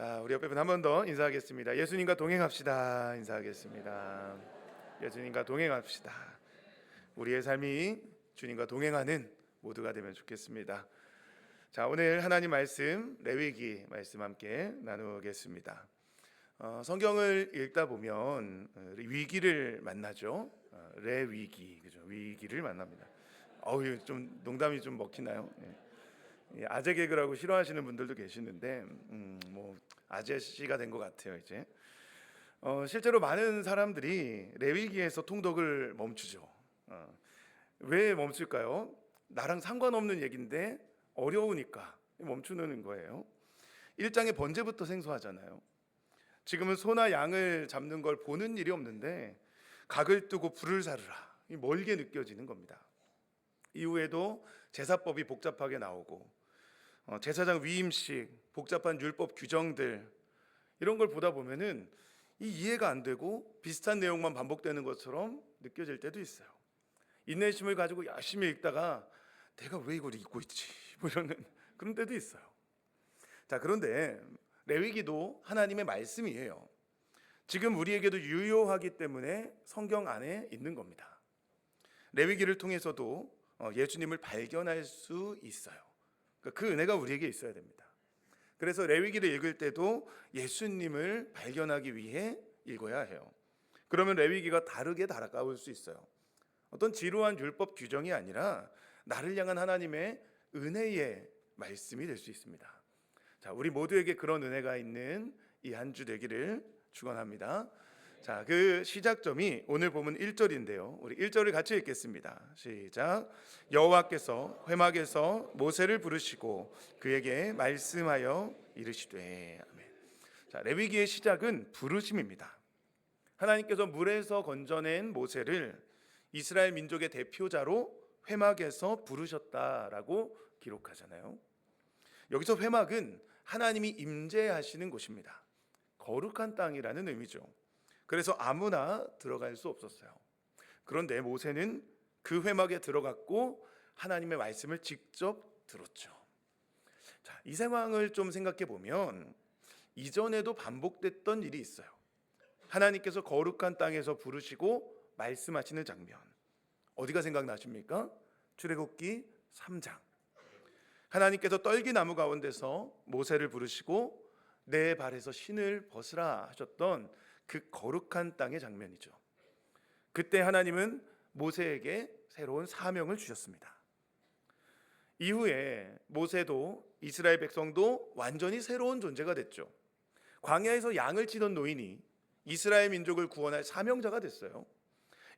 자, 우리 옆에 분 한 번 더 인사하겠습니다. 예수님과 동행합시다. 인사하겠습니다. 예수님과 동행합시다. 우리의 삶이 주님과 동행하는 모두가 되면 좋겠습니다. 자, 오늘 하나님 말씀 레위기 말씀 함께 나누겠습니다. 성경을 읽다 보면 위기를 만나죠. 레위기, 그죠? 위기를 만납니다. 좀 농담이 좀 먹히나요? 아재 개그라고 싫어하시는 분들도 계시는데 뭐 아재씨가 된 것 같아요 이제. 실제로 많은 사람들이 레위기에서 통독을 멈추죠. 왜 멈출까요? 나랑 상관없는 얘기인데 어려우니까 멈추는 거예요. 1장의 번제부터 생소하잖아요. 지금은 소나 양을 잡는 걸 보는 일이 없는데 각을 뜨고 불을 사르라, 멀게 느껴지는 겁니다. 이후에도 제사법이 복잡하게 나오고 제사장 위임식, 복잡한 율법 규정들, 이런 걸 보다 보면은 이해가 안 되고 비슷한 내용만 반복되는 것처럼 느껴질 때도 있어요. 인내심을 가지고 열심히 읽다가 내가 왜 이걸 읽고 있지? 뭐 이러는 그런 때도 있어요. 자, 그런데 레위기도 하나님의 말씀이에요. 지금 우리에게도 유효하기 때문에 성경 안에 있는 겁니다. 레위기를 통해서도 예수님을 발견할 수 있어요. 그 은혜가 우리에게 있어야 됩니다. 그래서 레위기를 읽을 때도 예수님을 발견하기 위해 읽어야 해요. 그러면 레위기가 다르게 다가올 수 있어요. 어떤 지루한 율법 규정이 아니라 나를 향한 하나님의 은혜의 말씀이 될 수 있습니다. 자, 우리 모두에게 그런 은혜가 있는 이 한 주 되기를 축원합니다. 자, 그 시작점이 오늘 보면 1절인데요. 우리 1절을 같이 읽겠습니다. 시작. 여호와께서 회막에서 모세를 부르시고 그에게 말씀하여 이르시되. 아멘. 자, 레위기의 시작은 부르심입니다. 하나님께서 물에서 건져낸 모세를 이스라엘 민족의 대표자로 회막에서 부르셨다라고 기록하잖아요. 여기서 회막은 하나님이 임재하시는 곳입니다. 거룩한 땅이라는 의미죠. 그래서 아무나 들어갈 수 없었어요. 그런데 모세는 그 회막에 들어갔고 하나님의 말씀을 직접 들었죠. 자, 이 상황을 좀 생각해 보면 이전에도 반복됐던 일이 있어요. 하나님께서 거룩한 땅에서 부르시고 말씀하시는 장면. 어디가 생각나십니까? 출애굽기 3장. 하나님께서 떨기나무 가운데서 모세를 부르시고 내 발에서 신을 벗으라 하셨던 그 거룩한 땅의 장면이죠. 그때 하나님은 모세에게 새로운 사명을 주셨습니다. 이후에 모세도 이스라엘 백성도 완전히 새로운 존재가 됐죠. 광야에서 양을 치던 노인이 이스라엘 민족을 구원할 사명자가 됐어요.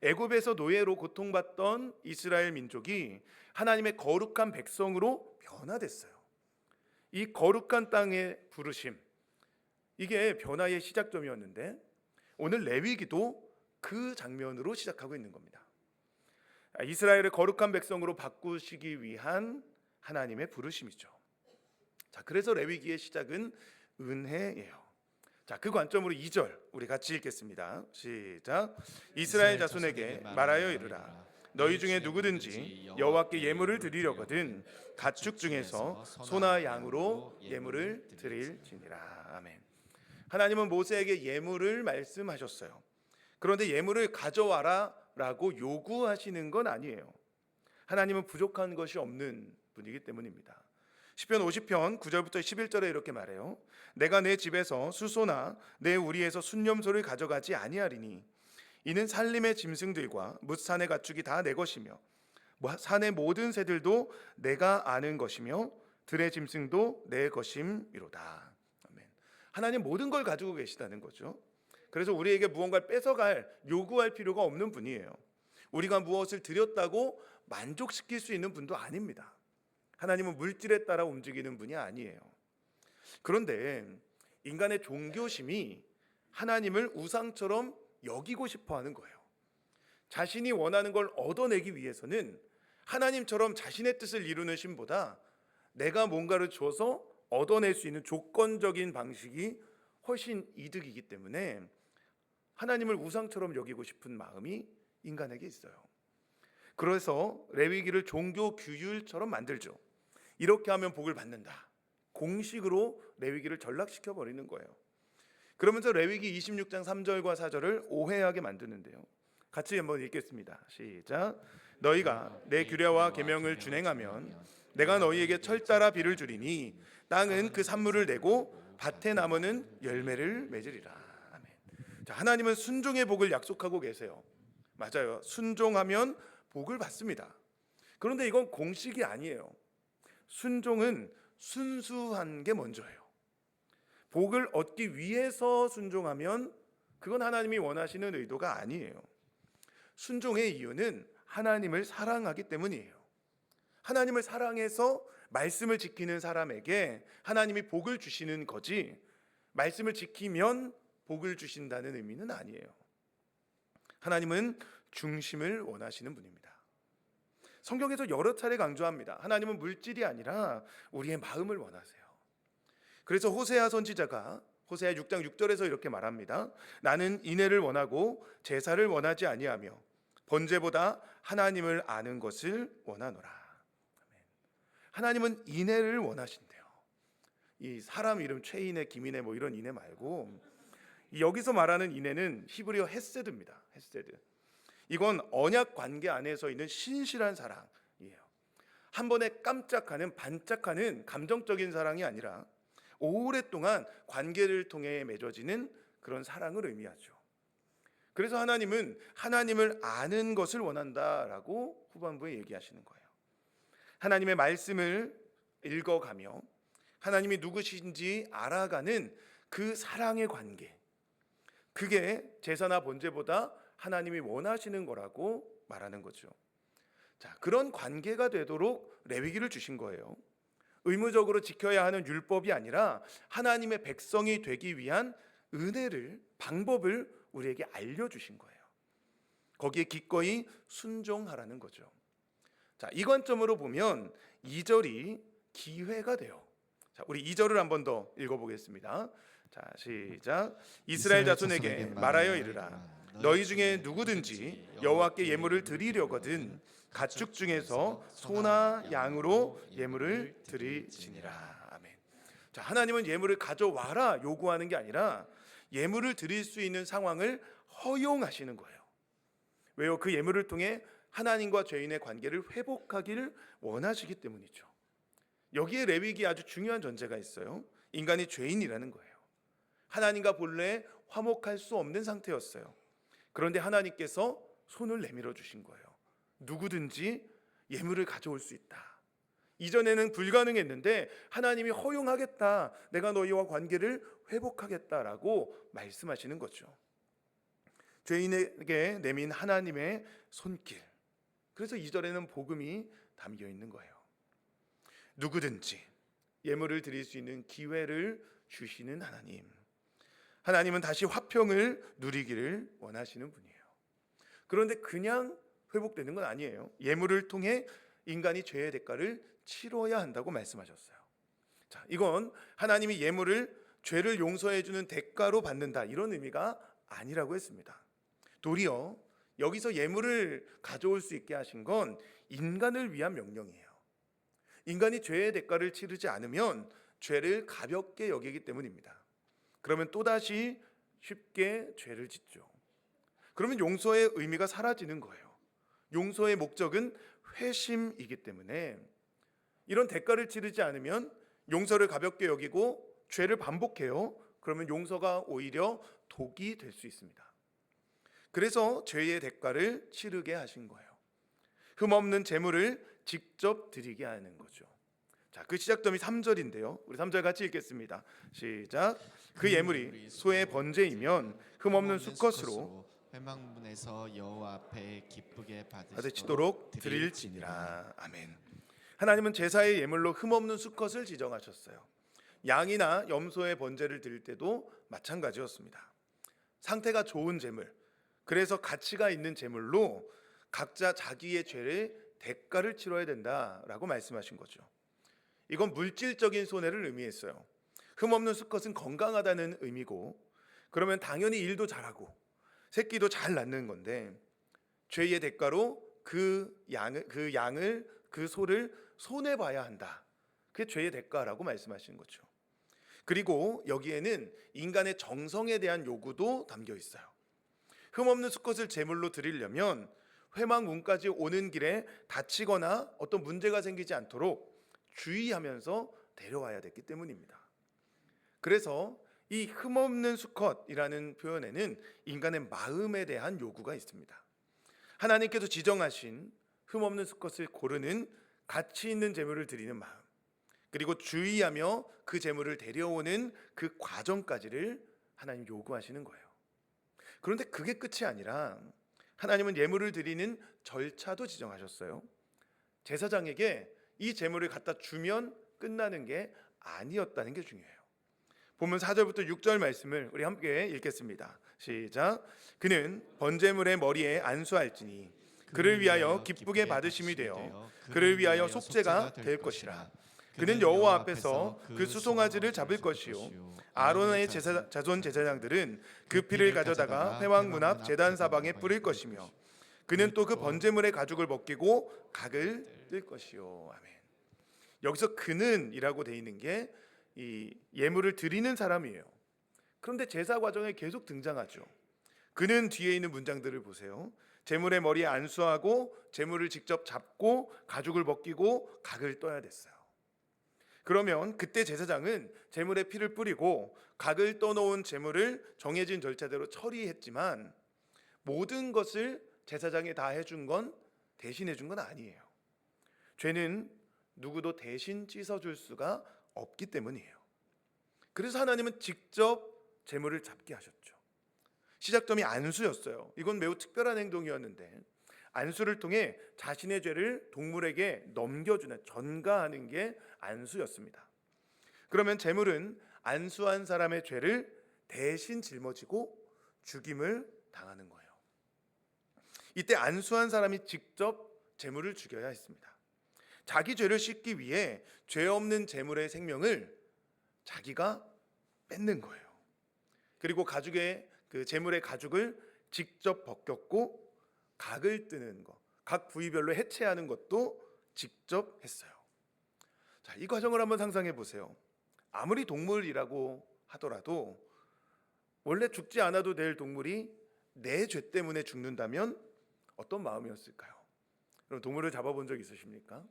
애굽에서 노예로 고통받던 이스라엘 민족이 하나님의 거룩한 백성으로 변화됐어요. 이 거룩한 땅의 부르심, 이게 변화의 시작점이었는데 오늘 레위기도 그 장면으로 시작하고 있는 겁니다. 이스라엘을 거룩한 백성으로 바꾸시기 위한 하나님의 부르심이죠. 자, 그래서 레위기의 시작은 은혜예요. 자, 그 관점으로 2절 우리 같이 읽겠습니다. 시작. 이스라엘 자손에게 말하여 이르라. 너희 중에 누구든지 여호와께 예물을 드리려거든 가축 중에서 소나 양으로 예물을 드릴지니라. 아멘. 하나님은 모세에게 예물을 말씀하셨어요. 그런데 예물을 가져와라 라고 요구하시는 건 아니에요. 하나님은 부족한 것이 없는 분이기 때문입니다. 시편 50편 9절부터 11절에 이렇게 말해요. 내가 내 집에서 수소나 내 우리에서 순념소를 가져가지 아니하리니 이는 산림의 짐승들과 뭇산의 가축이 다 내 것이며 산의 모든 새들도 내가 아는 것이며 들의 짐승도 내 것임이로다. 아멘. 하나님 모든 걸 가지고 계시다는 거죠. 그래서 우리에게 무언가를 뺏어갈, 요구할 필요가 없는 분이에요. 우리가 무엇을 드렸다고 만족시킬 수 있는 분도 아닙니다. 하나님은 물질에 따라 움직이는 분이 아니에요. 그런데 인간의 종교심이 하나님을 우상처럼 여기고 싶어 하는 거예요. 자신이 원하는 걸 얻어내기 위해서는 하나님처럼 자신의 뜻을 이루는 신보다 내가 뭔가를 줘서 얻어낼 수 있는 조건적인 방식이 훨씬 이득이기 때문에 하나님을 우상처럼 여기고 싶은 마음이 인간에게 있어요. 그래서 레위기를 종교 규율처럼 만들죠. 이렇게 하면 복을 받는다. 공식으로 레위기를 전락시켜 버리는 거예요. 그러면서 레위기 26장 3절과 4절을 오해하게 만드는데요. 같이 한번 읽겠습니다. 시작. 너희가 내 규례와 계명을 준행하면 내가 너희에게 철 따라 비를 주리니 땅은 그 산물을 내고 밭의 나무는 열매를 맺으리라. 아멘. 자, 하나님은 순종의 복을 약속하고 계세요. 맞아요. 순종하면 복을 받습니다. 그런데 이건 공식이 아니에요. 순종은 순수한 게 먼저예요. 복을 얻기 위해서 순종하면 그건 하나님이 원하시는 의도가 아니에요. 순종의 이유는 하나님을 사랑하기 때문이에요. 하나님을 사랑해서 말씀을 지키는 사람에게 하나님이 복을 주시는 거지, 말씀을 지키면 복을 주신다는 의미는 아니에요. 하나님은 중심을 원하시는 분입니다. 성경에서 여러 차례 강조합니다. 하나님은 물질이 아니라 우리의 마음을 원하세요. 그래서 호세아 선지자가 호세아 6장 6절에서 이렇게 말합니다. 나는 인애를 원하고 제사를 원하지 아니하며 번제보다 하나님을 아는 것을 원하노라. 하나님은 인애를 원하신대요. 이 사람 이름 최인애, 김인애 뭐 이런 인애 말고 여기서 말하는 인애는 히브리어 헤세드입니다. 헤세드. 이건 언약 관계 안에서 있는 신실한 사랑이에요. 한 번에 깜짝하는 반짝하는 감정적인 사랑이 아니라 오랫동안 관계를 통해 맺어지는 그런 사랑을 의미하죠. 그래서 하나님은 하나님을 아는 것을 원한다라고 후반부에 얘기하시는 거예요. 하나님의 말씀을 읽어가며 하나님이 누구신지 알아가는 그 사랑의 관계, 그게 제사나 번제보다 하나님이 원하시는 거라고 말하는 거죠. 자, 그런 관계가 되도록 레위기를 주신 거예요. 의무적으로 지켜야 하는 율법이 아니라 하나님의 백성이 되기 위한 은혜를, 방법을 우리에게 알려주신 거예요. 거기에 기꺼이 순종하라는 거죠. 자, 이 관점으로 보면 2절이 기회가 돼요. 자, 우리 2절을 한 번 더 읽어보겠습니다. 자, 시작. 이스라엘 자손에게 말하여 이르라. 너희 중에 누구든지 여호와께 예물을 드리려거든 가축 중에서 소나 양으로 예물을 드리지니라. 아멘. 자, 하나님은 예물을 가져와라 요구하는 게 아니라 예물을 드릴 수 있는 상황을 허용하시는 거예요. 왜요? 그 예물을 통해 하나님과 죄인의 관계를 회복하기를 원하시기 때문이죠. 여기에 레위기에 아주 중요한 전제가 있어요. 인간이 죄인이라는 거예요. 하나님과 본래 화목할 수 없는 상태였어요. 그런데 하나님께서 손을 내밀어 주신 거예요. 누구든지 예물을 가져올 수 있다. 이전에는 불가능했는데 하나님이 허용하겠다. 내가 너희와 관계를 회복하겠다라고 말씀하시는 거죠. 죄인에게 내민 하나님의 손길. 그래서 2절에는 복음이 담겨 있는 거예요. 누구든지 예물을 드릴 수 있는 기회를 주시는 하나님. 하나님은 다시 화평을 누리기를 원하시는 분이에요. 그런데 그냥 회복되는 건 아니에요. 예물을 통해 인간이 죄의 대가를 치러야 한다고 말씀하셨어요. 자, 이건 하나님이 예물을 죄를 용서해 주는 대가로 받는다 이런 의미가 아니라고 했습니다. 도리어 여기서 예물을 가져올 수 있게 하신 건 인간을 위한 명령이에요. 인간이 죄의 대가를 치르지 않으면 죄를 가볍게 여기기 때문입니다. 그러면 또다시 쉽게 죄를 짓죠. 그러면 용서의 의미가 사라지는 거예요. 용서의 목적은 회심이기 때문에 이런 대가를 치르지 않으면 용서를 가볍게 여기고 죄를 반복해요. 그러면 용서가 오히려 독이 될 수 있습니다. 그래서 죄의 대가를 치르게 하신 거예요. 흠없는 제물을 직접 드리게 하는 거죠. 자, 그 시작점이 3절인데요. 우리 3절 같이 읽겠습니다. 시작. 그 예물이 소의 번제이면 흠없는 수컷으로 회막문에서 여호와 앞에 기쁘게 받으시도록 드릴지니라. 아멘. 하나님은 제사의 예물로 흠없는 수컷을 지정하셨어요. 양이나 염소의 번제를 드릴 때도 마찬가지였습니다. 상태가 좋은 제물, 그래서 가치가 있는 제물로 각자 자기의 죄를 대가를 치러야 된다라고 말씀하신 거죠. 이건 물질적인 손해를 의미했어요. 흠없는 수컷은 건강하다는 의미고, 그러면 당연히 일도 잘하고 새끼도 잘 낳는 건데 죄의 대가로 그 양을 그 소를 손해 봐야 한다. 그게 죄의 대가라고 말씀하시는 거죠. 그리고 여기에는 인간의 정성에 대한 요구도 담겨 있어요. 흠없는 수컷을 제물로 드리려면 회막문까지 오는 길에 다치거나 어떤 문제가 생기지 않도록 주의하면서 데려와야 됐기 때문입니다. 그래서 이 흠없는 수컷이라는 표현에는 인간의 마음에 대한 요구가 있습니다. 하나님께서 지정하신 흠없는 수컷을 고르는 가치 있는 제물을 드리는 마음, 그리고 주의하며 그 제물을 데려오는 그 과정까지를 하나님 요구하시는 거예요. 그런데 그게 끝이 아니라 하나님은 예물을 드리는 절차도 지정하셨어요. 제사장에게 이 제물을 갖다 주면 끝나는 게 아니었다는 게 중요해요. 보면 4절부터 6절 말씀을 우리 함께 읽겠습니다. 시작. 그는 번제물의 머리에 안수할지니 그를 위하여 기쁘게 받으심이 되어 그를 위하여 속죄가 될 것이라. 그는 여호와 앞에서 그 수송아지를 잡을 것이요 아론의 자손 제사장들은 그 피를 가져다가 회막 문 앞 제단 사방에 뿌릴 것이며 그는 또 그 번제물의 가죽을 벗기고 각을 뜰 것이요. 아멘. 여기서 그는이라고 돼 있는 게 이 예물을 드리는 사람이에요. 그런데 제사 과정에 계속 등장하죠. 그는 뒤에 있는 문장들을 보세요. 제물의 머리에 안수하고 제물을 직접 잡고 가죽을 벗기고 각을 떠야 됐어요. 그러면 그때 제사장은 제물에 피를 뿌리고 각을 떠놓은 제물을 정해진 절차대로 처리했지만 모든 것을 제사장이 다 해준 건 대신해 준 건 아니에요. 죄는 누구도 대신 씻어줄 수가 없기 때문이에요. 그래서 하나님은 직접 제물을 잡게 하셨죠. 시작점이 안수였어요. 이건 매우 특별한 행동이었는데 안수를 통해 자신의 죄를 동물에게 넘겨주는, 전가하는 게 안수였습니다. 그러면 제물은 안수한 사람의 죄를 대신 짊어지고 죽임을 당하는 거예요. 이때 안수한 사람이 직접 제물을 죽여야 했습니다. 자기 죄를 씻기 위해 죄 없는 제물의 생명을 자기가 뺏는 거예요. 그리고 가죽의 그 제물의 가죽을 직접 벗겼고 각을 뜨는 것, 각 부위별로 해체하는 것도 직접 했어요. 자, 이 과정을 한번 상상해 보세요. 아무리 동물이라고 하더라도 원래 죽지 않아도 될 동물이 내 죄 때문에 죽는다면 어떤 마음이었을까요? 그럼 동물을 잡아본 적 있으십니까?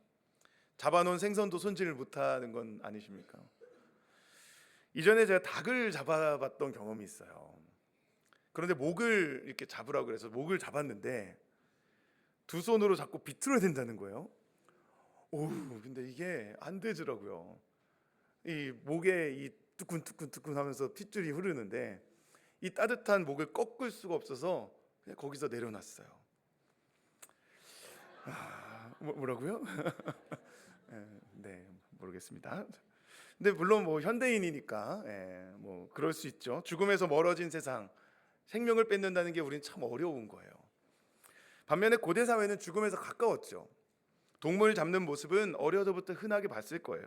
잡아놓은 생선도 손질을 못하는 건 아니십니까? 이전에 제가 닭을 잡아봤던 경험이 있어요. 그런데 목을 이렇게 잡으라고 그래서 목을 잡았는데 두 손으로 잡고 비틀어야 된다는 거예요. 오, 근데 이게 안 되더라고요. 이 목에 이 뜨끈뜨끈뜨끈 하면서 핏줄이 흐르는데 이 따뜻한 목을 꺾을 수가 없어서 그냥 거기서 내려놨어요. 뭐라고요? 네, 모르겠습니다. 근데 물론 뭐 현대인이니까 뭐 그럴 수 있죠. 죽음에서 멀어진 세상, 생명을 뺏는다는 게 우리는 참 어려운 거예요. 반면에 고대 사회는 죽음에서 가까웠죠. 동물 잡는 모습은 어려서부터 흔하게 봤을 거예요.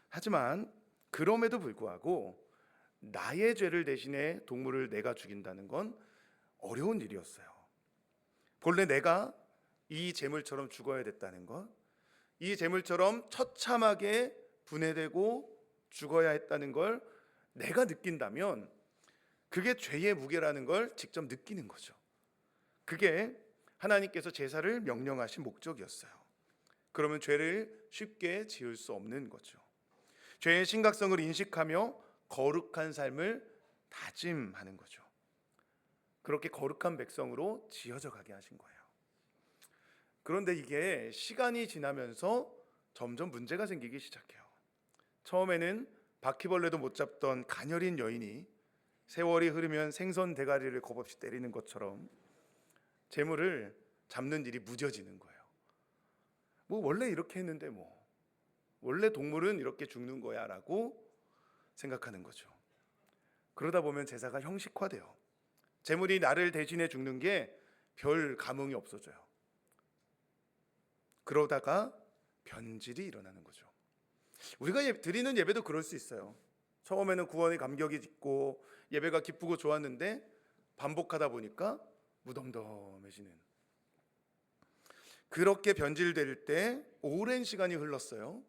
하지만 그럼에도 불구하고 나의 죄를 대신해 동물을 내가 죽인다는 건 어려운 일이었어요. 본래 내가 이 제물처럼 죽어야 됐다는 것, 이 제물처럼 처참하게 분해되고 죽어야 했다는 걸 내가 느낀다면 그게 죄의 무게라는 걸 직접 느끼는 거죠. 그게 하나님께서 제사를 명령하신 목적이었어요. 그러면 죄를 쉽게 지을 수 없는 거죠. 죄의 심각성을 인식하며 거룩한 삶을 다짐하는 거죠. 그렇게 거룩한 백성으로 지어져 가게 하신 거예요. 그런데 이게 시간이 지나면서 점점 문제가 생기기 시작해요. 처음에는 바퀴벌레도 못 잡던 가녀린 여인이 세월이 흐르면 생선 대가리를 겁없이 때리는 것처럼 재물을 잡는 일이 무뎌지는 거예요. 뭐 원래 이렇게 했는데 뭐 원래 동물은 이렇게 죽는 거야라고 생각하는 거죠. 그러다 보면 제사가 형식화돼요. 재물이 나를 대신해 죽는 게 별 감흥이 없어져요. 그러다가 변질이 일어나는 거죠. 우리가 드리는 예배도 그럴 수 있어요. 처음에는 구원의 감격이 있고 예배가 기쁘고 좋았는데 반복하다 보니까 무덤덤해지는, 그렇게 변질될 때 오랜 시간이 흘렀어요.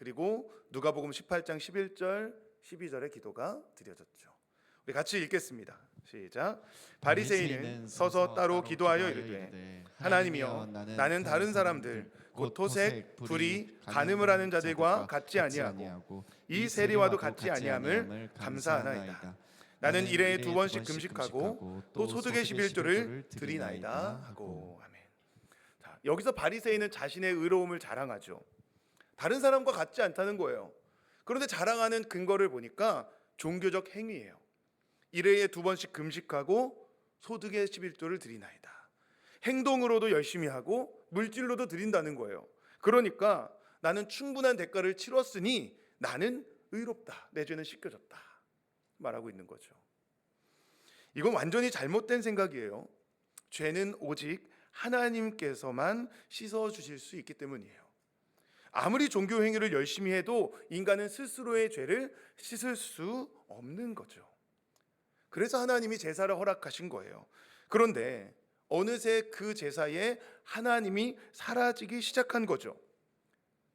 그리고 누가복음 18장 11절 12절의 기도가 드려졌죠. 우리 같이 읽겠습니다. 시작. 바리새인은 서서 따로 기도하여 이르되 하나님이여 나는 다른 사람들 곧 토색, 불의, 간음을 하는 자들과 같지 아니하고 이 세리와도 같지 아니함을 감사하나이다. 나는 일해에 2번씩 금식하고 또 소득의 11조를 드리나이다 하고. 아멘. 자, 여기서 바리새인은 자신의 의로움을 자랑하죠. 다른 사람과 같지 않다는 거예요. 그런데 자랑하는 근거를 보니까 종교적 행위예요. 일해에 2번씩 금식하고 소득의 11조를 드리나이다. 행동으로도 열심히 하고 물질로도 드린다는 거예요. 그러니까 나는 충분한 대가를 치렀으니 나는 의롭다. 내 죄는 씻겨졌다. 말하고 있는 거죠. 이건 완전히 잘못된 생각이에요. 죄는 오직 하나님께서만 씻어주실 수 있기 때문이에요. 아무리 종교 행위를 열심히 해도 인간은 스스로의 죄를 씻을 수 없는 거죠. 그래서 하나님이 제사를 허락하신 거예요. 그런데 어느새 그 제사에 하나님이 사라지기 시작한 거죠.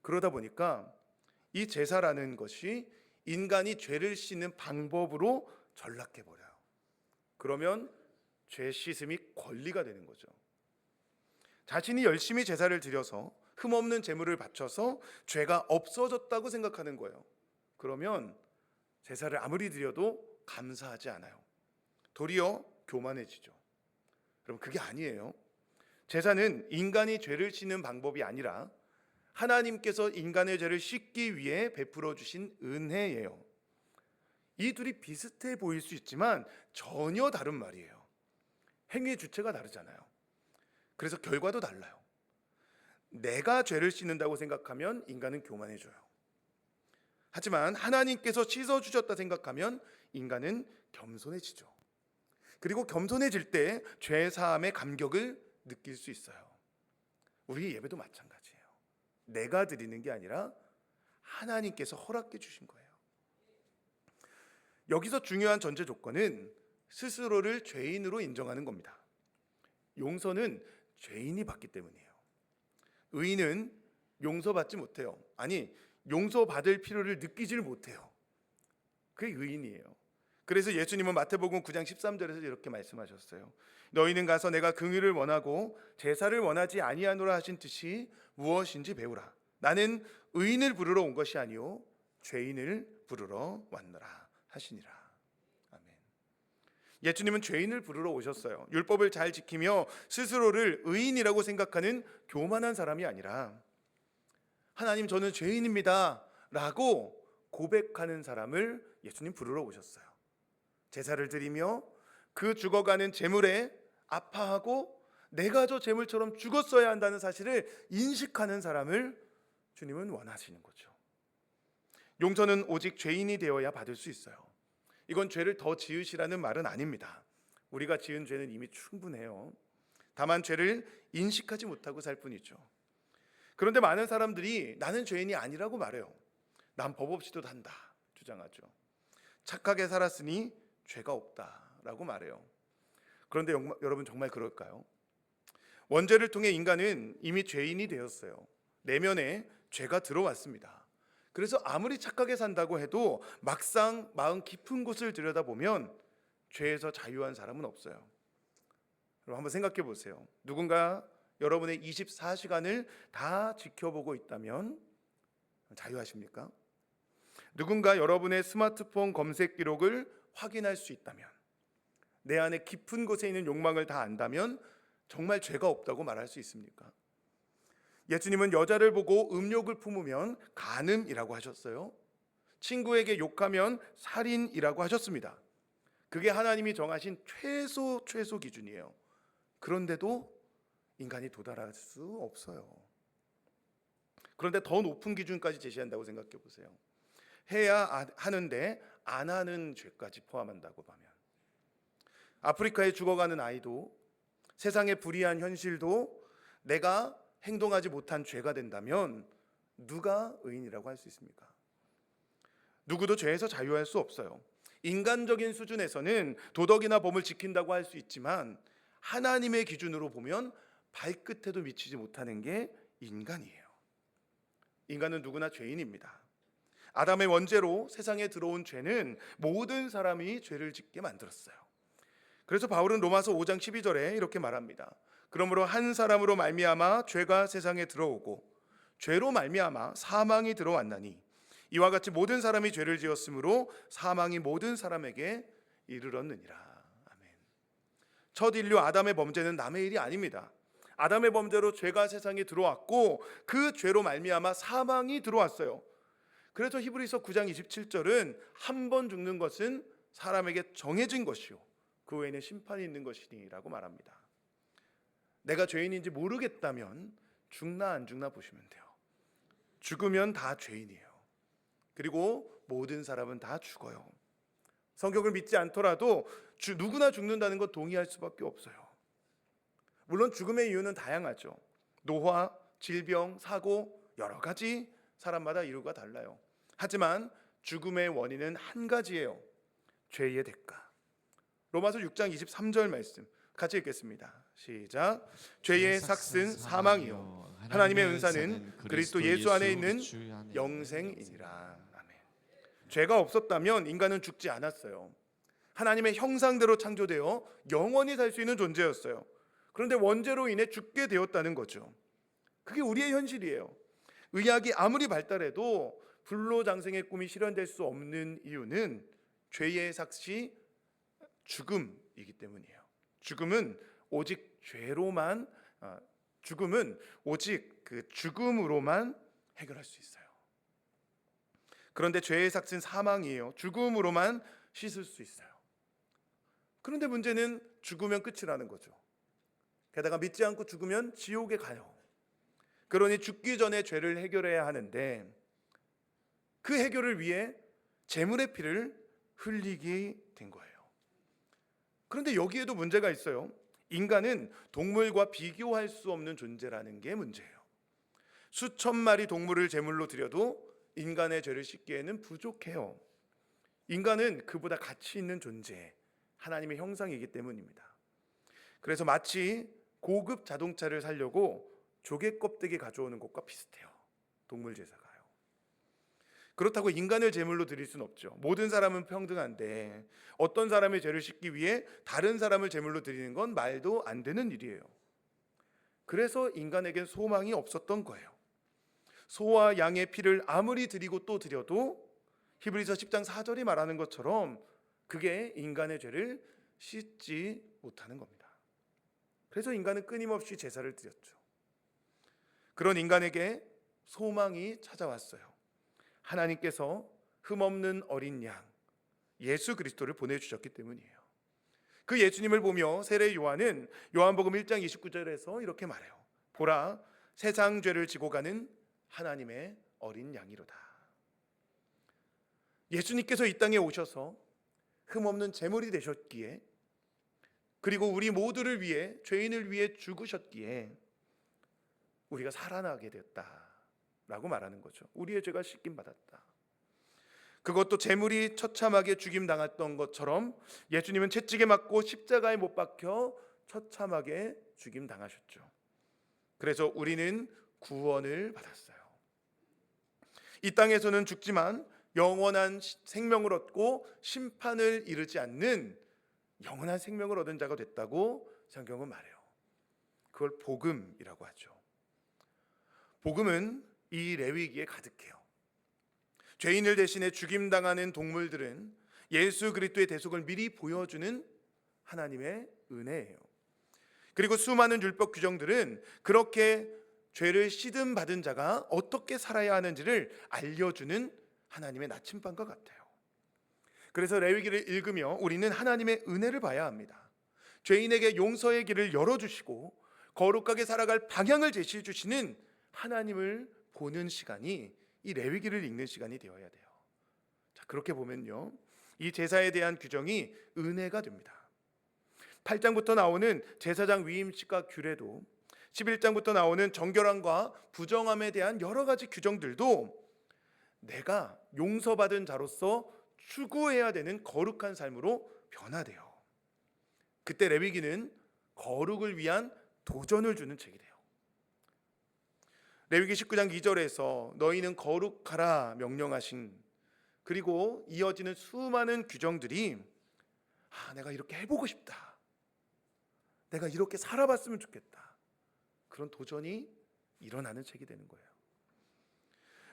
그러다 보니까 이 제사라는 것이 인간이 죄를 씻는 방법으로 전락해 버려요. 그러면 죄 씻음이 권리가 되는 거죠. 자신이 열심히 제사를 드려서 흠없는 제물을 바쳐서 죄가 없어졌다고 생각하는 거예요. 그러면 제사를 아무리 드려도 감사하지 않아요. 도리어 교만해지죠. 그럼 그게 아니에요. 제사는 인간이 죄를 씻는 방법이 아니라 하나님께서 인간의 죄를 씻기 위해 베풀어 주신 은혜예요. 이 둘이 비슷해 보일 수 있지만 전혀 다른 말이에요. 행위의 주체가 다르잖아요. 그래서 결과도 달라요. 내가 죄를 씻는다고 생각하면 인간은 교만해져요. 하지만 하나님께서 씻어주셨다 생각하면 인간은 겸손해지죠. 그리고 겸손해질 때 죄 사함의 감격을 느낄 수 있어요. 우리 예배도 마찬가지예요. 내가 드리는 게 아니라 하나님께서 허락해 주신 거예요. 여기서 중요한 전제 조건은 스스로를 죄인으로 인정하는 겁니다. 용서는 죄인이 받기 때문이에요. 의인은 용서받지 못해요. 아니, 용서받을 필요를 느끼질 못해요. 그게 의인이에요. 그래서 예수님은 마태복음 9장 13절에서 이렇게 말씀하셨어요. 너희는 가서 내가 긍휼을 원하고 제사를 원하지 아니하노라 하신 뜻이 무엇인지 배우라. 나는 의인을 부르러 온 것이 아니요 죄인을 부르러 왔노라 하시니라. 아멘. 예수님은 죄인을 부르러 오셨어요. 율법을 잘 지키며 스스로를 의인이라고 생각하는 교만한 사람이 아니라 하나님 저는 죄인입니다 라고 고백하는 사람을 예수님 부르러 오셨어요. 제사를 드리며 그 죽어가는 재물에 아파하고 내가 저 재물처럼 죽었어야 한다는 사실을 인식하는 사람을 주님은 원하시는 거죠. 용서는 오직 죄인이 되어야 받을 수 있어요. 이건 죄를 더 지으시라는 말은 아닙니다. 우리가 지은 죄는 이미 충분해요. 다만 죄를 인식하지 못하고 살 뿐이죠. 그런데 많은 사람들이 나는 죄인이 아니라고 말해요. 난 법 없이도 산다 주장하죠. 착하게 살았으니 죄가 없다라고 말해요. 그런데 여러분 정말 그럴까요? 원죄를 통해 인간은 이미 죄인이 되었어요. 내면에 죄가 들어왔습니다. 그래서 아무리 착하게 산다고 해도 막상 마음 깊은 곳을 들여다보면 죄에서 자유한 사람은 없어요. 여러분 한번 생각해 보세요. 누군가 여러분의 24시간을 다 지켜보고 있다면 자유하십니까? 누군가 여러분의 스마트폰 검색 기록을 확인할 수 있다면, 내 안에 깊은 곳에 있는 욕망을 다 안다면 정말 죄가 없다고 말할 수 있습니까? 예수님은 여자를 보고 음욕을 품으면 간음이라고 하셨어요. 친구에게 욕하면 살인이라고 하셨습니다. 그게 하나님이 정하신 최소 기준이에요. 그런데도 인간이 도달할 수 없어요. 그런데 더 높은 기준까지 제시한다고 생각해 보세요. 해야 하는데 안 하는 죄까지 포함한다고 하면, 아프리카에 죽어가는 아이도, 세상의 불의한 현실도 내가 행동하지 못한 죄가 된다면 누가 의인이라고 할 수 있습니까? 누구도 죄에서 자유할 수 없어요. 인간적인 수준에서는 도덕이나 법을 지킨다고 할 수 있지만 하나님의 기준으로 보면 발끝에도 미치지 못하는 게 인간이에요. 인간은 누구나 죄인입니다. 아담의 원죄로 세상에 들어온 죄는 모든 사람이 죄를 짓게 만들었어요. 그래서 바울은 로마서 5장 12절에 이렇게 말합니다. 그러므로 한 사람으로 말미암아 죄가 세상에 들어오고 죄로 말미암아 사망이 들어왔나니 이와 같이 모든 사람이 죄를 지었으므로 사망이 모든 사람에게 이르렀느니라. 아멘. 첫 인류 아담의 범죄는 남의 일이 아닙니다. 아담의 범죄로 죄가 세상에 들어왔고 그 죄로 말미암아 사망이 들어왔어요. 그래서 히브리서 9장 27절은 한 번 죽는 것은 사람에게 정해진 것이요 그 외에는 심판이 있는 것이니라고 말합니다. 내가 죄인인지 모르겠다면 죽나 안 죽나 보시면 돼요. 죽으면 다 죄인이에요. 그리고 모든 사람은 다 죽어요. 성경을 믿지 않더라도 누구나 죽는다는 것 동의할 수밖에 없어요. 물론 죽음의 이유는 다양하죠. 노화, 질병, 사고 여러 가지 사람마다 이유가 달라요. 하지만 죽음의 원인은 한 가지예요. 죄의 대가. 로마서 6장 23절 말씀 같이 읽겠습니다. 시작. 죄의 삭은 사망이요 하나님의 은사는 그리스도 예수 안에 있는 영생이니라. 아멘. 죄가 없었다면 인간은 죽지 않았어요. 하나님의 형상대로 창조되어 영원히 살 수 있는 존재였어요. 그런데 원죄로 인해 죽게 되었다는 거죠. 그게 우리의 현실이에요. 의학이 아무리 발달해도 불로장생의 꿈이 실현될 수 없는 이유는 죄의 삭시 죽음이기 때문이에요. 죽음은 오직 그 죽음으로만 해결할 수 있어요. 그런데 죄의 삭은 사망이에요. 죽음으로만 씻을 수 있어요. 그런데 문제는 죽으면 끝이라는 거죠. 게다가 믿지 않고 죽으면 지옥에 가요. 그러니 죽기 전에 죄를 해결해야 하는데 그 해결을 위해 제물의 피를 흘리게 된 거예요. 그런데 여기에도 문제가 있어요. 인간은 동물과 비교할 수 없는 존재라는 게 문제예요. 수천 마리 동물을 제물로 드려도 인간의 죄를 씻기에는 부족해요. 인간은 그보다 가치 있는 존재, 하나님의 형상이기 때문입니다. 그래서 마치 고급 자동차를 사려고 조개 껍데기 가져오는 것과 비슷해요. 동물 제사가요. 그렇다고 인간을 제물로 드릴 수는 없죠. 모든 사람은 평등한데 어떤 사람의 죄를 씻기 위해 다른 사람을 제물로 드리는 건 말도 안 되는 일이에요. 그래서 인간에겐 소망이 없었던 거예요. 소와 양의 피를 아무리 드리고 또 드려도 히브리서 10장 4절이 말하는 것처럼 그게 인간의 죄를 씻지 못하는 겁니다. 그래서 인간은 끊임없이 제사를 드렸죠. 그런 인간에게 소망이 찾아왔어요. 하나님께서 흠없는 어린 양 예수 그리스도를 보내주셨기 때문이에요. 그 예수님을 보며 세례 요한은 요한복음 1장 29절에서 이렇게 말해요. 보라, 세상 죄를 지고 가는 하나님의 어린 양이로다. 예수님께서 이 땅에 오셔서 흠없는 제물이 되셨기에, 그리고 우리 모두를 위해, 죄인을 위해 죽으셨기에 우리가 살아나게 되었다라고 말하는 거죠. 우리의 죄가 씻김 받았다. 그것도 제물이 처참하게 죽임당했던 것처럼 예수님은 채찍에 맞고 십자가에 못 박혀 처참하게 죽임당하셨죠. 그래서 우리는 구원을 받았어요. 이 땅에서는 죽지만 영원한 생명을 얻고 심판을 이르지 않는 영원한 생명을 얻은 자가 됐다고 성경은 말해요. 그걸 복음이라고 하죠. 복음은 이 레위기에 가득해요. 죄인을 대신해 죽임당하는 동물들은 예수 그리스도의 대속을 미리 보여주는 하나님의 은혜예요. 그리고 수많은 율법 규정들은 그렇게 죄를 시든 받은 자가 어떻게 살아야 하는지를 알려주는 하나님의 나침반과 같아요. 그래서 레위기를 읽으며 우리는 하나님의 은혜를 봐야 합니다. 죄인에게 용서의 길을 열어주시고 거룩하게 살아갈 방향을 제시해 주시는 하나님을 보는 시간이 이 레위기를 읽는 시간이 되어야 돼요. 자, 그렇게 보면요, 이 제사에 대한 규정이 은혜가 됩니다. 8장부터 나오는 제사장 위임식과 규례도, 11장부터 나오는 정결함과 부정함에 대한 여러 가지 규정들도 내가 용서받은 자로서 추구해야 되는 거룩한 삶으로 변화돼요. 그때 레위기는 거룩을 위한 도전을 주는 책이 돼요. 레위기 19장 2절에서 너희는 거룩하라 명령하신, 그리고 이어지는 수많은 규정들이 내가 이렇게 해보고 싶다, 내가 이렇게 살아봤으면 좋겠다, 그런 도전이 일어나는 책이 되는 거예요.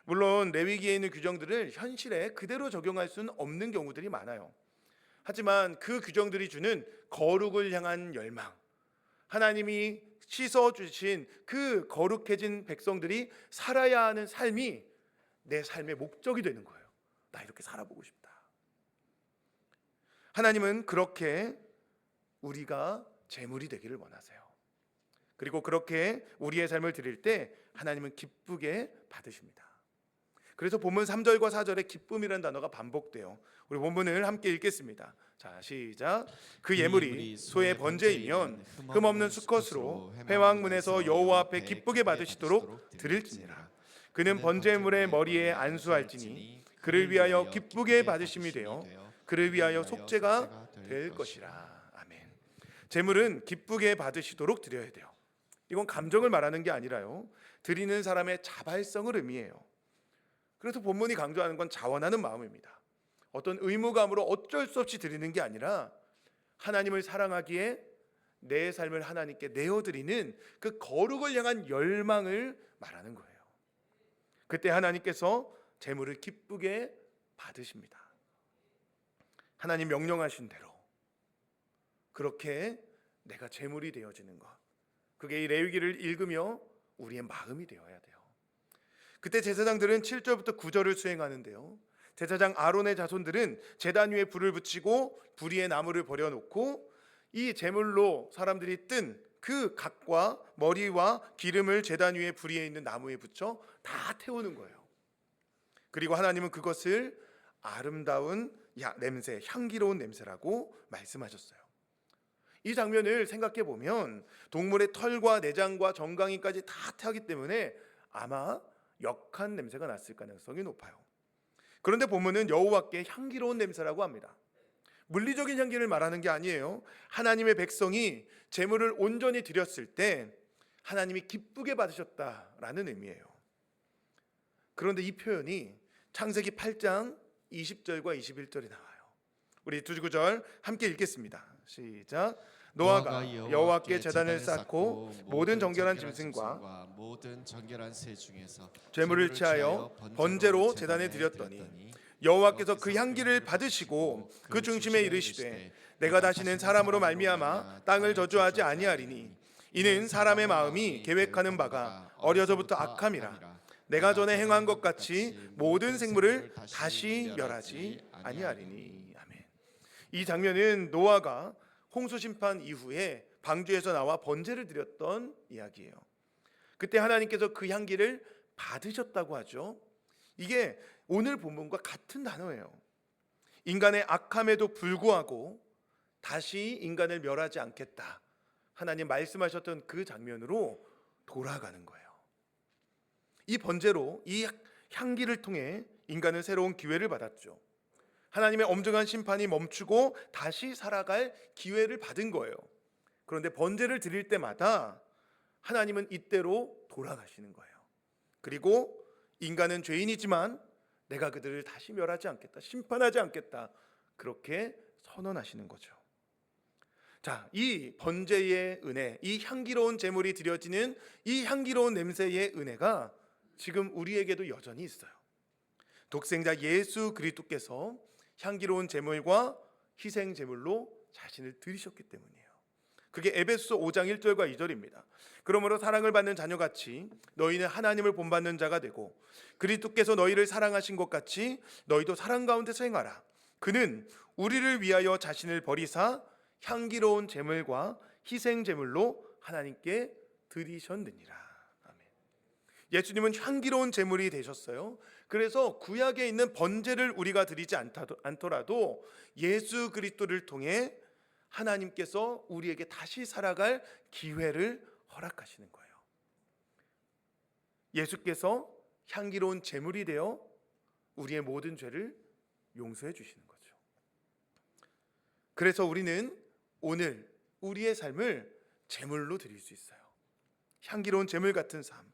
물론 레위기에 있는 규정들을 현실에 그대로 적용할 수는 없는 경우들이 많아요. 하지만 그 규정들이 주는 거룩을 향한 열망, 하나님이 씻어주신 그 거룩해진 백성들이 살아야 하는 삶이 내 삶의 목적이 되는 거예요. 나 이렇게 살아보고 싶다. 하나님은 그렇게 우리가 제물이 되기를 원하세요. 그리고 그렇게 우리의 삶을 드릴 때 하나님은 기쁘게 받으십니다. 그래서 본문 3절과 4절에 기쁨이라는 단어가 반복돼요. 우리 본문을 함께 읽겠습니다. 자, 시작. 그 예물이 소의 번제이면 흠없는 수컷으로 회막문에서 여호와 앞에 기쁘게 받으시도록 드릴지니라. 그는 번제물의 머리에 안수할지니 그를 위하여 기쁘게 받으심이 되어 그를 위하여 속죄가 될 것이라. 아멘. 제물은 기쁘게 받으시도록 드려야 돼요. 이건 감정을 말하는 게 아니라요, 드리는 사람의 자발성을 의미해요. 그래서 본문이 강조하는 건 자원하는 마음입니다. 어떤 의무감으로 어쩔 수 없이 드리는 게 아니라 하나님을 사랑하기에 내 삶을 하나님께 내어드리는 그 거룩을 향한 열망을 말하는 거예요. 그때 하나님께서 제물을 기쁘게 받으십니다. 하나님 명령하신 대로 그렇게 내가 제물이 되어지는 것, 그게 이 레위기를 읽으며 우리의 마음이 되어야 돼요. 그때 제사장들은 7절부터 9절을 수행하는데요, 제사장 아론의 자손들은 제단 위에 불을 붙이고 불 위에 나무를 버려놓고 이 제물로 사람들이 뜬 그 각과 머리와 기름을 제단 위에 불 위에 있는 나무에 붙여 다 태우는 거예요. 그리고 하나님은 그것을 아름다운 냄새, 향기로운 냄새라고 말씀하셨어요. 이 장면을 생각해 보면 동물의 털과 내장과 정강이까지 다 타기 때문에 아마 역한 냄새가 났을 가능성이 높아요. 그런데 본문은 여호와께 향기로운 냄새라고 합니다. 물리적인 향기를 말하는 게 아니에요. 하나님의 백성이 제물을 온전히 드렸을 때 하나님이 기쁘게 받으셨다라는 의미예요. 그런데 이 표현이 창세기 8장 20절과 21절에 나와요. 우리 두 구절 함께 읽겠습니다. 시작. 노아가 여호와께 제단을 쌓고 모든 정결한 짐승과 모든 정결한 새 중에서 제물을 취하여 번제로 제단에 드렸더니 여호와께서 그 향기를 받으시고 그 중심에 이르시되 내가 다시는 사람으로 말미암아 땅을 저주하지 아니하리니 이는 사람의 마음이 계획하는 바가 어려서부터 악함이라. 내가 전에 행한 것 같이 모든 생물을 다시 멸하지 아니하리니. 아멘. 이 장면은 노아가 홍수 심판 이후에 방주에서 나와 번제를 드렸던 이야기예요. 그때 하나님께서 그 향기를 받으셨다고 하죠. 이게 오늘 본문과 같은 단어예요. 인간의 악함에도 불구하고 다시 인간을 멸하지 않겠다, 하나님 말씀하셨던 그 장면으로 돌아가는 거예요. 이 번제로 이 향기를 통해 인간은 새로운 기회를 받았죠. 하나님의 엄중한 심판이 멈추고 다시 살아갈 기회를 받은 거예요. 그런데 번제를 드릴 때마다 하나님은 이때로 돌아가시는 거예요. 그리고 인간은 죄인이지만 내가 그들을 다시 멸하지 않겠다, 심판하지 않겠다, 그렇게 선언하시는 거죠. 자, 이 번제의 은혜, 이 향기로운 제물이 드려지는 이 향기로운 냄새의 은혜가 지금 우리에게도 여전히 있어요. 독생자 예수 그리스도께서 향기로운 제물과 희생 제물로 자신을 드리셨기 때문이에요. 그게 에베소 5장 1절과 2절입니다. 그러므로 사랑을 받는 자녀같이 너희는 하나님을 본받는 자가 되고 그리스도께서 너희를 사랑하신 것 같이 너희도 사랑 가운데서 행하라. 그는 우리를 위하여 자신을 버리사 향기로운 제물과 희생 제물로 하나님께 드리셨느니라. 아멘. 예수님은 향기로운 제물이 되셨어요. 그래서 구약에 있는 번제를 우리가 드리지 않더라도 예수 그리스도를 통해 하나님께서 우리에게 다시 살아갈 기회를 허락하시는 거예요. 예수께서 향기로운 제물이 되어 우리의 모든 죄를 용서해 주시는 거죠. 그래서 우리는 오늘 우리의 삶을 제물로 드릴 수 있어요. 향기로운 제물 같은 삶.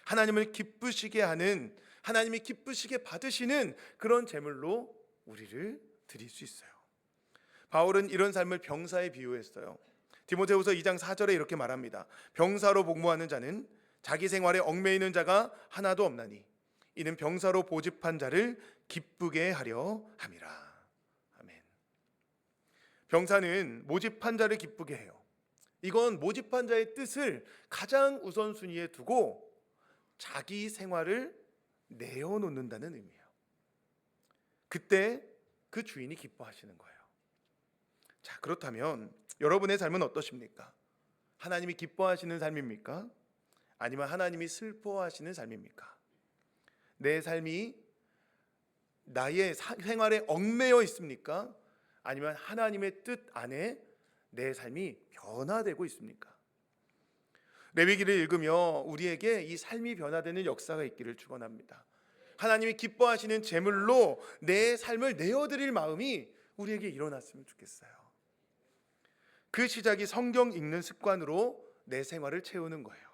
하나님을 기쁘시게 하는, 하나님이 기쁘시게 받으시는 그런 제물로 우리를 드릴 수 있어요. 바울은 이런 삶을 병사에 비유했어요. 디모데후서 2장 4절에 이렇게 말합니다. 병사로 복무하는 자는 자기 생활에 얽매이는 자가 하나도 없나니 이는 병사로 보집한 자를 기쁘게 하려 함이라. 아멘. 병사는 모집한 자를 기쁘게 해요. 이건 모집한 자의 뜻을 가장 우선순위에 두고 자기 생활을 내어놓는다는 의미예요. 그때 그 주인이 기뻐하시는 거예요. 자, 그렇다면 여러분의 삶은 어떠십니까? 하나님이 기뻐하시는 삶입니까? 아니면 하나님이 슬퍼하시는 삶입니까? 내 삶이 나의 생활에 얽매여 있습니까? 아니면 하나님의 뜻 안에 내 삶이 변화되고 있습니까? 레위기를 읽으며 우리에게 이 삶이 변화되는 역사가 있기를 축원합니다. 하나님이 기뻐하시는 제물로 내 삶을 내어드릴 마음이 우리에게 일어났으면 좋겠어요. 그 시작이 성경 읽는 습관으로 내 생활을 채우는 거예요.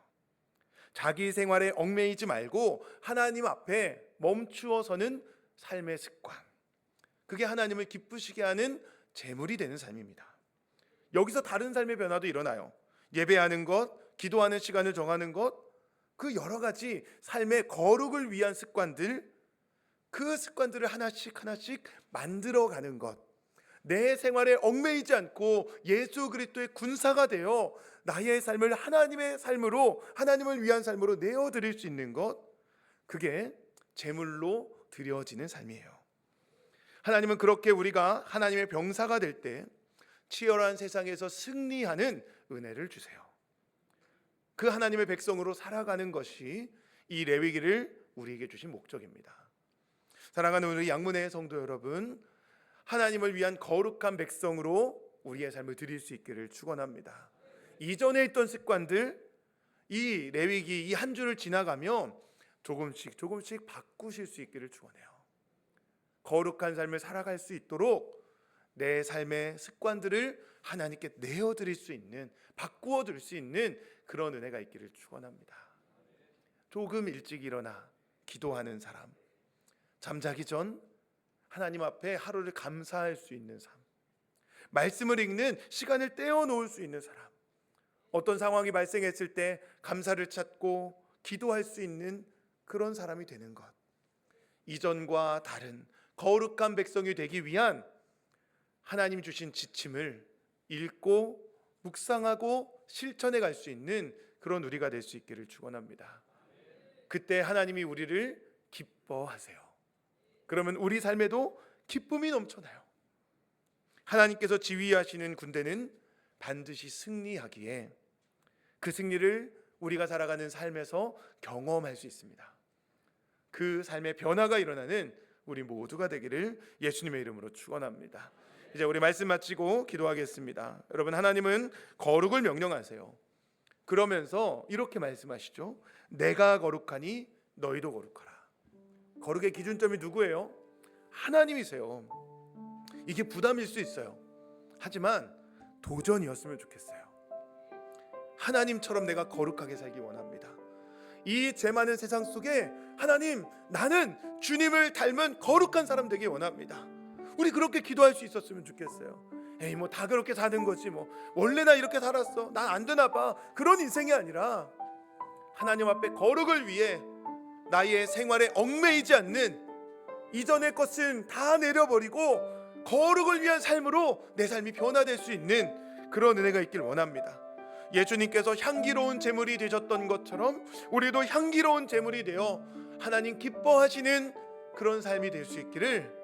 자기 생활에 얽매이지 말고 하나님 앞에 멈추어서는 삶의 습관, 그게 하나님을 기쁘시게 하는 제물이 되는 삶입니다. 여기서 다른 삶의 변화도 일어나요. 예배하는 것, 기도하는 시간을 정하는 것, 그 여러 가지 삶의 거룩을 위한 습관들, 그 습관들을 하나씩 만들어가는 것, 내 생활에 얽매이지 않고 예수 그리스도의 군사가 되어 나의 삶을 하나님의 삶으로, 하나님을 위한 삶으로 내어드릴 수 있는 것, 그게 제물로 드려지는 삶이에요. 하나님은 그렇게 우리가 하나님의 병사가 될 때 치열한 세상에서 승리하는 은혜를 주세요. 그 하나님의 백성으로 살아가는 것이 이 레위기를 우리에게 주신 목적입니다. 사랑하는 우리 양문의 성도 여러분, 하나님을 위한 거룩한 백성으로 우리의 삶을 드릴 수 있기를 축원합니다. 이전에 있던 습관들, 이 레위기 이 한 주를 지나가며 조금씩 바꾸실 수 있기를 축원해요. 거룩한 삶을 살아갈 수 있도록 내 삶의 습관들을 하나님께 내어드릴 수 있는, 바꾸어 드릴 수 있는 그런 은혜가 있기를 축원합니다. 조금 일찍 일어나 기도하는 사람, 잠자기 전 하나님 앞에 하루를 감사할 수 있는 삶, 말씀을 읽는 시간을 떼어놓을 수 있는 사람, 어떤 상황이 발생했을 때 감사를 찾고 기도할 수 있는 그런 사람이 되는 것, 이전과 다른 거룩한 백성이 되기 위한 하나님 주신 지침을 읽고 묵상하고 실천해 갈 수 있는 그런 우리가 될 수 있기를 축원합니다. 그때 하나님이 우리를 기뻐하세요. 그러면 우리 삶에도 기쁨이 넘쳐나요. 하나님께서 지휘하시는 군대는 반드시 승리하기에 그 승리를 우리가 살아가는 삶에서 경험할 수 있습니다. 그 삶의 변화가 일어나는 우리 모두가 되기를 예수님의 이름으로 축원합니다. 이제 우리 말씀 마치고 기도하겠습니다. 여러분, 하나님은 거룩을 명령하세요. 그러면서 이렇게 말씀하시죠. 내가 거룩하니 너희도 거룩하라. 거룩의 기준점이 누구예요? 하나님이세요. 이게 부담일 수 있어요. 하지만 도전이었으면 좋겠어요. 하나님처럼 내가 거룩하게 살기 원합니다. 이 죄 많은 세상 속에 하나님, 나는 주님을 닮은 거룩한 사람 되기 원합니다. 우리 그렇게 기도할 수 있었으면 좋겠어요. 에이, 뭐 다 그렇게 사는 거지, 뭐 원래 나 이렇게 살았어, 난 안 되나 봐, 그런 인생이 아니라 하나님 앞에 거룩을 위해 나의 생활에 얽매이지 않는, 이전의 것은 다 내려버리고 거룩을 위한 삶으로 내 삶이 변화될 수 있는 그런 은혜가 있길 원합니다. 예수님께서 향기로운 제물이 되셨던 것처럼 우리도 향기로운 제물이 되어 하나님 기뻐하시는 그런 삶이 될 수 있기를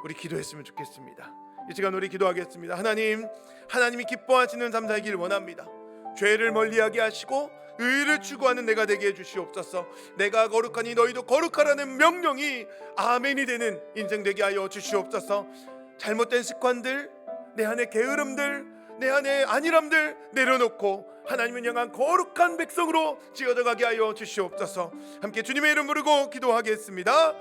우리 기도했으면 좋겠습니다. 이 시간 우리 기도하겠습니다. 하나님이 기뻐하시는 삶 살길 원합니다. 죄를 멀리하게 하시고 의를 추구하는 내가 되게 해주시옵소서. 내가 거룩하니 너희도 거룩하라는 명령이 아멘이 되는 인생 되게 하여 주시옵소서. 잘못된 습관들, 내 안의 게으름들, 내 안의 안일함들 내려놓고 하나님을 향한 거룩한 백성으로 지어져 가게 하여 주시옵소서. 함께 주님의 이름 부르고 기도하겠습니다.